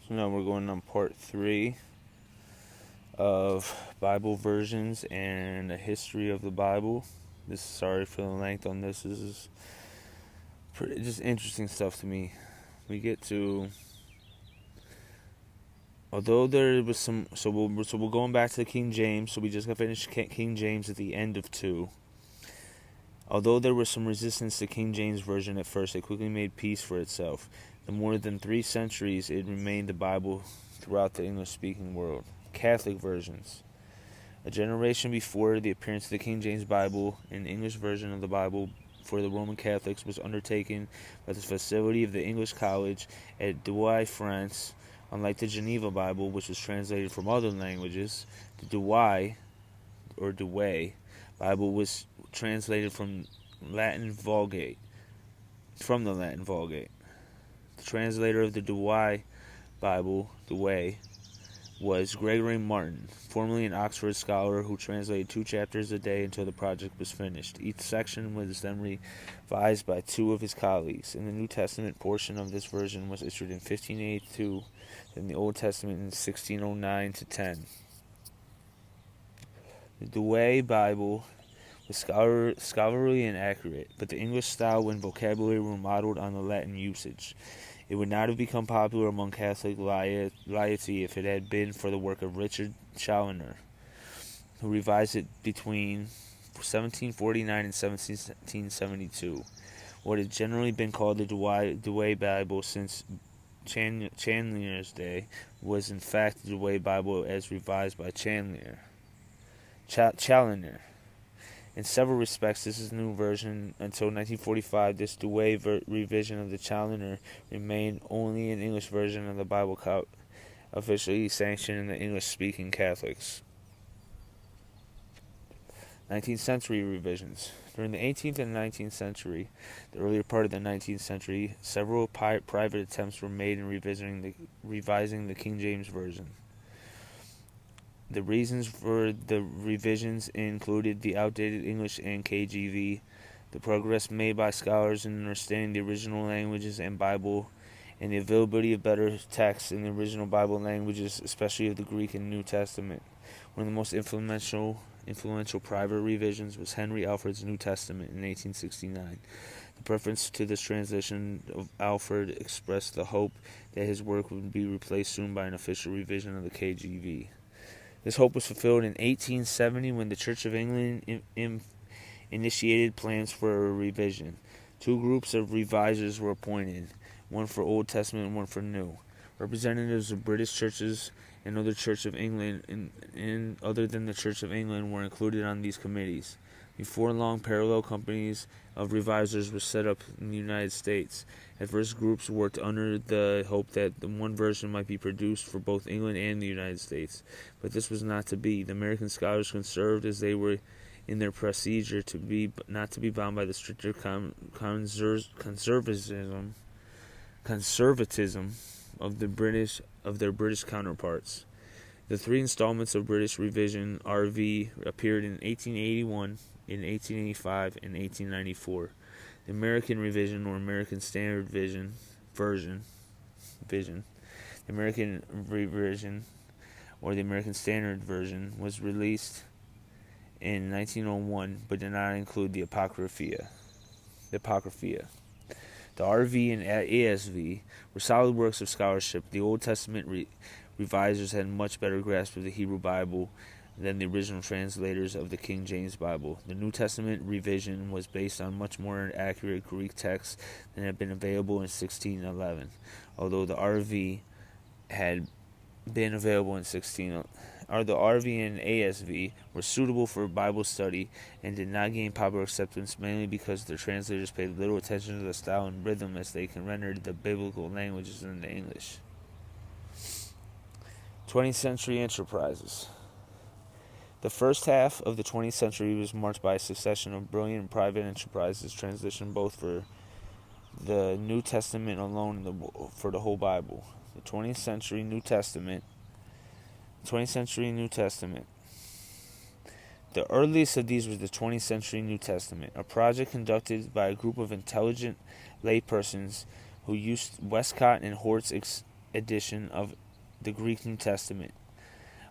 So now we're going on part 3 of Bible versions and a history of the Bible. Sorry for the length on this. This is just interesting stuff to me. We get to, although there was some, so we're going back to the King James. So we just got finished King James at the end of 2. Although there was some resistance to King James Version at first, it quickly made peace for itself. For more than 3 centuries, it remained the Bible throughout the English-speaking world. Catholic versions. A generation before the appearance of the King James Bible, an English version of the Bible for the Roman Catholics was undertaken by the facility of the English College at Douai, France. Unlike the Geneva Bible, which was translated from other languages, the Douai Bible was translated from the Latin Vulgate. The translator of the Douai Bible, was Gregory Martin, formerly an Oxford scholar who translated 2 chapters a day until the project was finished. Each section was then revised by 2 of his colleagues. In the New Testament portion of this version was issued in 1582, and the Old Testament in 1609-10. The Douai Bible was scholarly and accurate, but the English style and vocabulary were modeled on the Latin usage. It would not have become popular among Catholic laity if it had been for the work of Richard Challoner, who revised it between 1749 and 1772. What has generally been called the Douai Bible since Chandler's day was in fact the Douai Bible as revised by Challoner. In several respects, this is a new version. Until 1945, this Douai revision of the Challoner remained only an English version of the Bible officially sanctioned in the English-speaking Catholics. 19th century revisions. During the 18th and 19th century, the earlier part of the 19th century, several private attempts were made in revising the King James Version. The reasons for the revisions included the outdated English and KJV, the progress made by scholars in understanding the original languages and Bible, and the availability of better texts in the original Bible languages, especially of the Greek and New Testament. One of the most influential private revisions was Henry Alfred's New Testament in 1869. The preference to this translation of Alfred expressed the hope that his work would be replaced soon by an official revision of the KJV. This hope was fulfilled in 1870 when the Church of England initiated plans for a revision. 2 groups of revisers were appointed, one for Old Testament and one for New. Representatives of British churches and other Church of England and other than the Church of England were included on these committees. Before long, parallel companies of revisers were set up in the United States. At first, groups worked under the hope that the one version might be produced for both England and the United States. But this was not to be. The American scholars, conserved as they were in their procedure, not to be bound by the stricter conservatism of their British counterparts. The 3 installments of British Revision (RV) appeared in 1881, in 1885, and 1894. The American Revision or American Standard Version, the American Revision or the American Standard Version was released in 1901, but did not include the Apocrypha. The RV and ASV were solid works of scholarship. The Old Testament revisers had much better grasp of the Hebrew Bible than the original translators of the King James Bible. The New Testament revision was based on much more accurate Greek texts than had been available in 1611. Although the RV had been available in the RV and ASV were suitable for Bible study and did not gain popular acceptance mainly because their translators paid little attention to the style and rhythm as they can render the biblical languages into English. 20th century enterprises. The first half of the 20th century was marked by a succession of brilliant private enterprises transitioned both for the New Testament alone and for the whole Bible. The 20th century New Testament. The earliest of these was the 20th century New Testament, a project conducted by a group of intelligent laypersons who used Westcott and Hort's edition of the Greek New Testament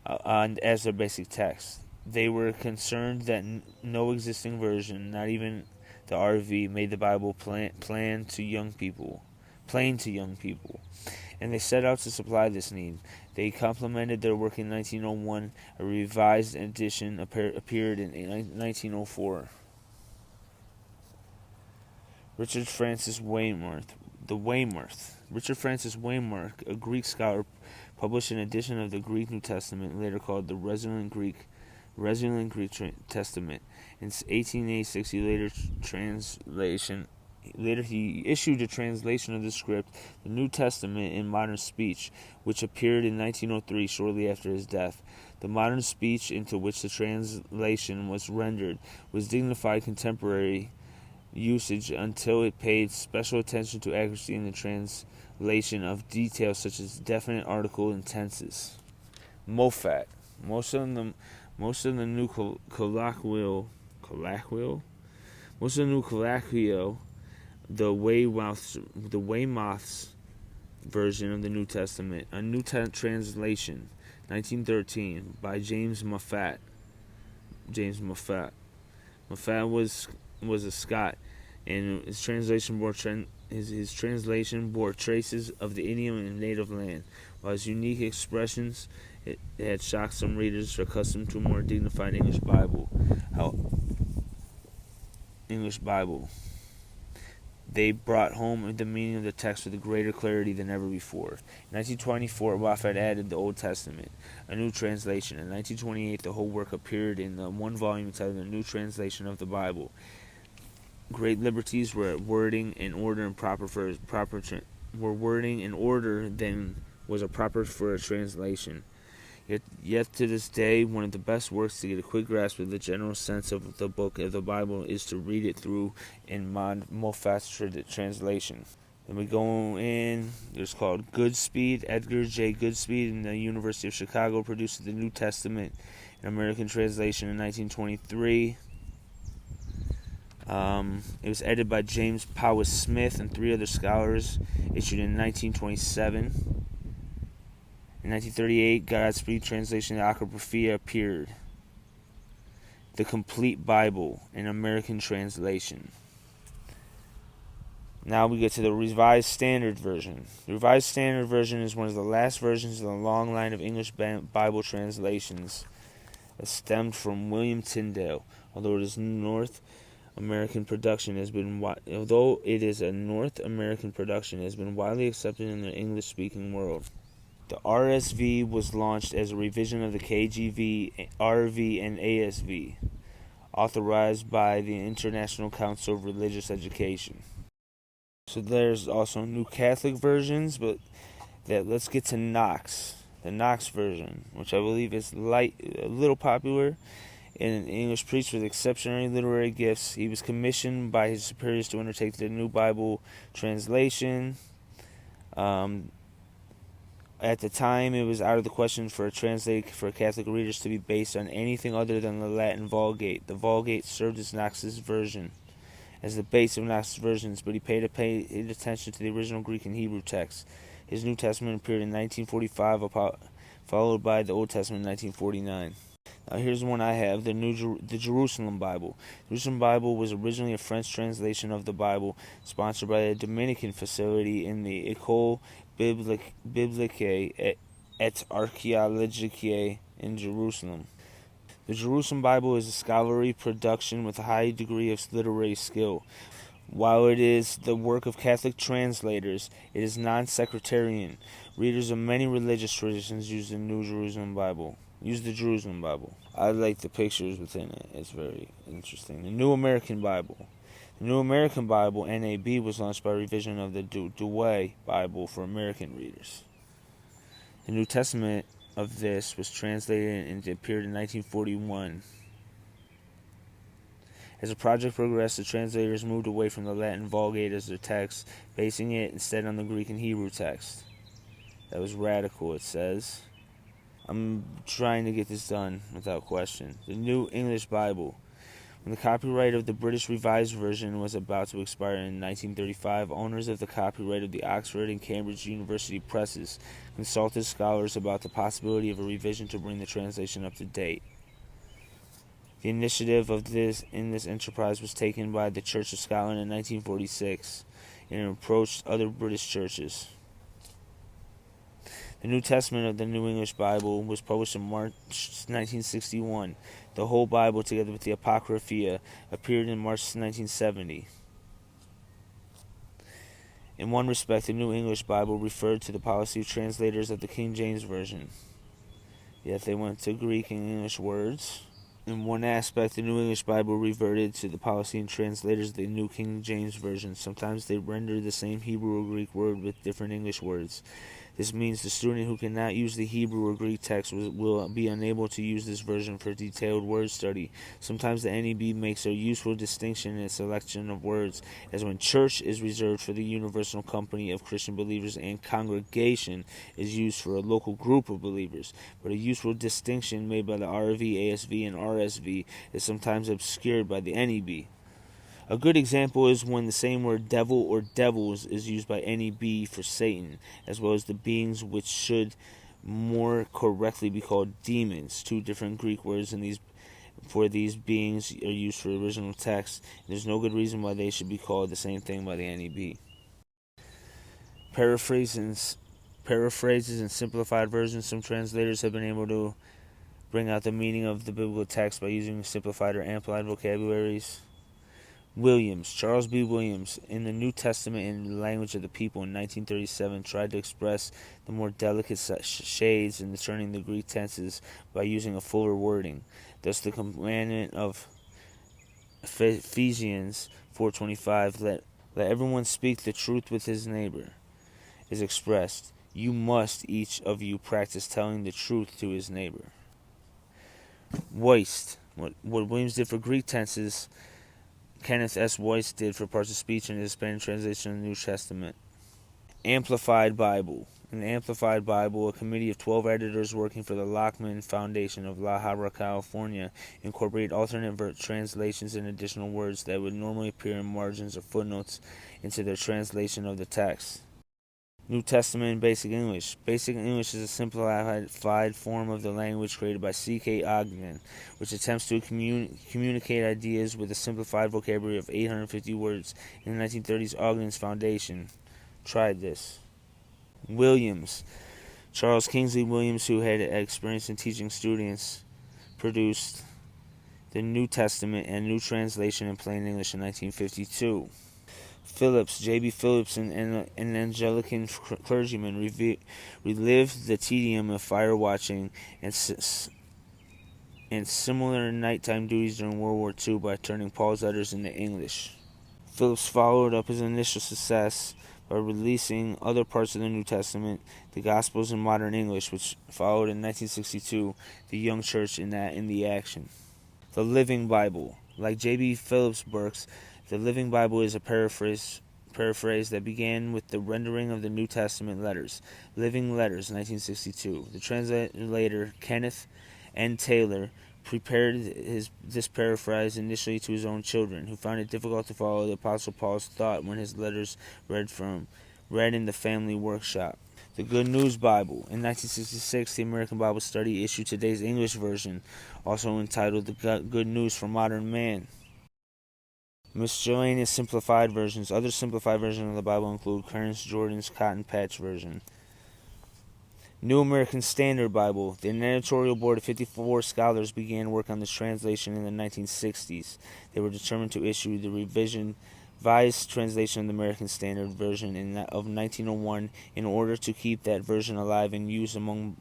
as their basic text. They were concerned that no existing version, not even the RV, made the Bible plain to young people, and they set out to supply this need. They complemented their work in 1901. A revised edition appeared in 1904. Richard Francis Waymarth. Richard Francis Waymarth, a Greek scholar, published an edition of the Greek New Testament, later called the Resolute Greek Testament. In 1886, he issued a translation of the script, the New Testament in modern speech, which appeared in 1903, shortly after his death. The modern speech into which the translation was rendered was dignified contemporary usage until it paid special attention to accuracy in the translation of details such as definite article and tenses. Moffat. Most of the new colloquial, the Weymouth's version of the New Testament, a new translation, 1913, by James Moffat. Moffat was a Scot, and his translation bore traces of the idiom and native land. While his unique expressions it had shocked some readers accustomed to a more dignified English Bible. They brought home the meaning of the text with a greater clarity than ever before. In 1924, Moffat added the Old Testament, a new translation. In 1928, the whole work appeared in the one volume entitled The New Translation of the Bible. Great liberties were wording in order than was proper for a translation. Yet to this day, one of the best works to get a quick grasp of the general sense of the book of the Bible is to read it through in Moffat's translation. Then we go in, there's called Goodspeed. Edgar J. Goodspeed in the University of Chicago produced the New Testament in American translation in 1923. It was edited by James Powys Smith and 3 other scholars, issued in 1927. In 1938, Godspeed translation of the Apocrypha appeared. The Complete Bible, an American translation. Now we get to the Revised Standard Version. The Revised Standard Version is one of the last versions of the long line of English Bible translations that stemmed from William Tyndale. Although it is a North American production, has been widely accepted in the English-speaking world. The RSV was launched as a revision of the KJV, RV, and ASV, authorized by the International Council of Religious Education. So there's also New Catholic versions, but let's get to Knox, the Knox version, which I believe is a little popular. An English priest with exceptional literary gifts, he was commissioned by his superiors to undertake the New Bible translation. At the time, it was out of the question for a translation for Catholic readers to be based on anything other than the Latin Vulgate. The Vulgate served as Knox's version, as the base of Knox's versions, but he paid attention to the original Greek and Hebrew texts. His New Testament appeared in 1945, followed by the Old Testament in 1949. Now here's one I have, the Jerusalem Bible. The Jerusalem Bible was originally a French translation of the Bible, sponsored by a Dominican facility in the École Biblique et Archéologique in Jerusalem. The Jerusalem Bible is a scholarly production with a high degree of literary skill. While it is the work of Catholic translators, it is non-sectarian. Readers of many religious traditions use the Jerusalem Bible. I like the pictures within it. It's very interesting. The New American Bible. The New American Bible, NAB, was launched by revision of the Douay Bible for American readers. The New Testament of this was translated and appeared in 1941. As the project progressed, the translators moved away from the Latin Vulgate as their text, basing it instead on the Greek and Hebrew text. That was radical, it says. I'm trying to get this done without question. The New English Bible When the copyright of the British Revised Version was about to expire in 1935, owners of the copyright of the Oxford and Cambridge University presses consulted scholars about the possibility of a revision to bring the translation up to date. The initiative of this enterprise was taken by the Church of Scotland in 1946, and it approached other British churches. The New Testament of the New English Bible was published in March 1961. The whole Bible, together with the Apocrypha, appeared in March 1970. In one respect, the New English Bible referred to the policy of translators of the King James Version, yet they went to Greek and English words. In one aspect, the New English Bible reverted to the policy and translators of the New King James Version. Sometimes they render the same Hebrew or Greek word with different English words. This means the student who cannot use the Hebrew or Greek text will be unable to use this version for detailed word study. Sometimes the NEB makes a useful distinction in its selection of words, as when church is reserved for the universal company of Christian believers and congregation is used for a local group of believers. But a useful distinction made by the RV, ASV, and RSV is sometimes obscured by the NEB. A good example is when the same word devil or devils is used by NEB for Satan, as well as the beings which should more correctly be called demons. Two different Greek words for these beings are used for the original text. There's no good reason why they should be called the same thing by the NEB. Paraphrases and simplified versions. Some translators have been able to bring out the meaning of the biblical text by using simplified or amplified vocabularies. Williams, Charles B. Williams, in the New Testament in the Language of the People in 1937, tried to express the more delicate shades in discerning the Greek tenses by using a fuller wording. Thus, the commandment of Ephesians 4:25, let everyone speak the truth with his neighbor, is expressed. You must, each of you, practice telling the truth to his neighbor. Weist, what Williams did for Greek tenses, Kenneth S. Weist did for parts of speech in his Spanish translation of the New Testament. Amplified Bible. In the Amplified Bible, a committee of 12 editors working for the Lockman Foundation of La Habra, California, incorporated alternate translations and additional words that would normally appear in margins or footnotes into their translation of the text. New Testament in Basic English. Basic English is a simplified form of the language created by C.K. Ogden, which attempts to communicate ideas with a simplified vocabulary of 850 words. In the 1930s, Ogden's Foundation tried this. Williams. Charles Kingsley Williams, who had experience in teaching students, produced the New Testament and New Translation in Plain English in 1952. Phillips, J.B. Phillips, an Anglican clergyman, relived the tedium of fire watching and similar nighttime duties during World War II by turning Paul's letters into English. Phillips followed up his initial success by releasing other parts of the New Testament, the Gospels in modern English, which followed in 1962, the Young Church in the Action. The Living Bible. Like J.B. Phillips' works, the Living Bible is a paraphrase that began with the rendering of the New Testament letters. Living Letters, 1962. The translator, Kenneth N. Taylor, prepared this paraphrase initially to his own children, who found it difficult to follow the Apostle Paul's thought when his letters read in the family workshop. The Good News Bible. In 1966, the American Bible Study issued today's English version, also entitled The Good News for Modern Man. Miscellaneous simplified versions. Other simplified versions of the Bible include Kearns Jordan's Cotton Patch version. New American Standard Bible. The editorial board of 54 scholars began work on this translation in the 1960s. They were determined to issue the revised translation of the American Standard Version of 1901 in order to keep that version alive and used among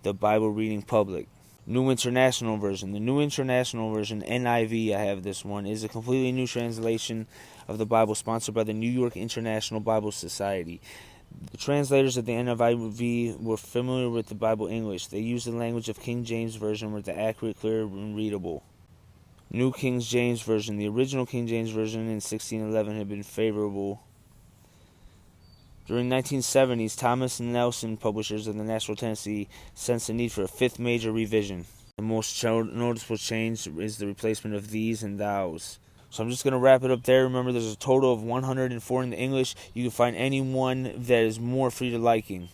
the Bible reading public. New International Version. The New International Version, NIV, I have this one, is a completely new translation of the Bible sponsored by the New York International Bible Society. The translators of the NIV were familiar with the Bible English. They used the language of King James Version with the accurate, clear, and readable. New King James Version. The original King James Version in 1611 had been favorable. During the 1970s, Thomas Nelson, publishers of the Nashville, Tennessee, sensed the need for a fifth major revision. The most noticeable change is the replacement of these and thous. So I'm just going to wrap it up there. Remember, there's a total of 104 in the English. You can find any one that is more for your liking.